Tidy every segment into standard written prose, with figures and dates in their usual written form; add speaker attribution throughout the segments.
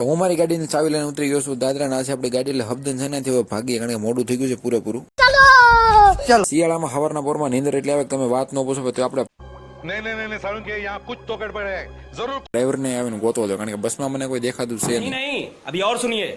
Speaker 1: હું મારી ગાડીની ચાવી લઈને ઉતરી ગયો છું દાદરા ના છે આપણી ગાડી એટલે હબદન છે ને તે ભાગીએ કારણ કે મોડું થઈ ગયું છે પૂરેપૂરું. શિયાળામાં હવારના પોરમાં નીંદર એટલે આવે તમે વાત ન પૂછો તો આપણે
Speaker 2: नहीं सारुण के यहाँ कुछ तो गड़बड़ है जरूर.
Speaker 1: ડ્રાઈવરને આવીને ગોતવો હતો કારણ કે બસમાં મને કોઈ દેખાતું છે નહીં.
Speaker 3: नहीं अभी और सुनिए.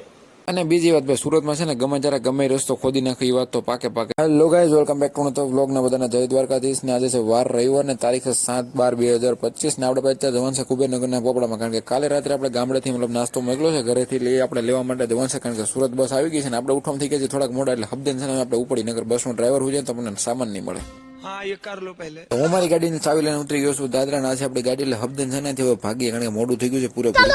Speaker 1: અને બીજી વાત ભાઈ સુરતમાં છે ને ગમે ત્યારે ગમે રસ્તો ખોદી નાખે એ વાત તો પાકે. Hello guys, welcome back to તો વ્લોગ ના બધાને જય દ્વારકાધીશ ને આજે છે વાર રવિવાર ને તારીખ 7/12/2025 ને આપણે પાછા જવાનું છે કુબેરનગરના પોપડામાં કારણ કે કાલે રાત્રે આપણે ગામડેથી મતલબ નાસ્તો મોકલો છે ઘરેથી લઈ આપણે લેવા માટે જવાનું છે કારણ કે સુરત બસ આવી ગઈ છે ને આપણે ઉઠવામાં થઈ ગયા છે થોડાક મોડા એટલે હબદેન છે ને આપણે ઉપડી નગર બસનો ડ્રાઈવર હોય તો આપણને સામાન નહીં મળે.
Speaker 3: हाँ ये कर लो पहले.
Speaker 1: હું મારી ગાડીની ચાવી લઈને ઉતરી ગયો છું દાદરા ના છે આપણી ગાડી એટલે હબદેન છે ને તે ભાગીએ કારણ કે મોડું થઈ ગયું છે પૂરેપૂરું.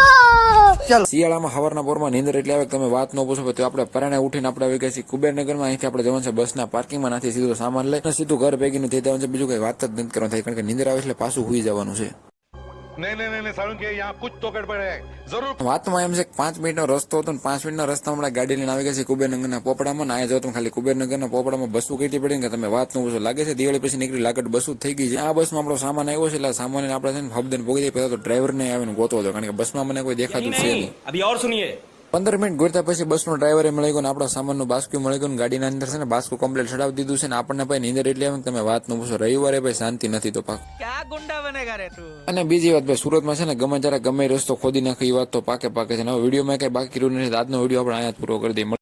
Speaker 1: શિયાળામાં હવારના પોરમાં નીંદર એટલે આવે તમે વાત ન પૂછો તો આપણે પરાણે ઉઠીને આપણે આવી ગયા છીએ કુબેરનગરમાં. અહીંથી આપણે જવાનું છે બસના પાર્કિંગમાં નથી સીધું સામાન લઈને સીધું ઘર ભેગીનું થઈ જવાનું છે. બીજું કઈ વાત જ નથી કરવાની થાય કારણ કે નીંદર આવે એટલે પાછું હુઈ જવાનું છે.
Speaker 2: नहीं सारुण के यहाँ कुछ तो गड़बड़ है जरूर.
Speaker 1: વાતમાં એમ છે કે 5 મિનિટનો રસ્તો હતો ને 5 મિનિટના રસ્તામાં આપણે ગાડી લઈને આવી ગયા છે કુબેરનગરના પોપડામાં. આયા જાવ તમે ખાલી કુબેરનગરના પોપડામાં બસો કેટલી પડી કે તમે વાત ન પૂછો. લાગે છે દિવાળી પછી નીકળી લાગટ બસો થઈ ગઈ છે. આ બસમાં આપણો સામાન આવ્યો છે એટલે સામાન આપણે છે ને હબદન પોગી દઈએ. પહેલા તો ડ્રાઈવરને આવીને ગોતવો હતો કારણ કે બસમાં મને કોઈ દેખાતું છે નહીં.
Speaker 3: अभी और सुनिए.
Speaker 1: 15 મિનિટ ગોતતા પછી બસનો ડ્રાઈવરે મળી ગયો ને આપણા સામાનનું બાસ્ક્યુ મળી ગયું. ગાડીના અંદર છે ને બાસ્કુ કમ્પ્લીટ ચડાવી દીધું છે ને આપણને ભાઈ નીંદર એટલે આવે તમે વાત ન પૂછો. રવિવારે ભાઈ શાંતિ નથી તો પાક.
Speaker 3: क्या गुंडा बनेगा रे तू.
Speaker 1: અને બીજી વાત ભાઈ સુરતમાં છે ને ગમે ત્યારે ગમે રસ્તો ખોદી નાખે એ વાત તો પાકે છે. હવે વિડીયોમાં કઈ બાકી રહ્યું નથી. આજનો વિડીયો આપણે અહીંયા જ પૂરો કરી દઈએ.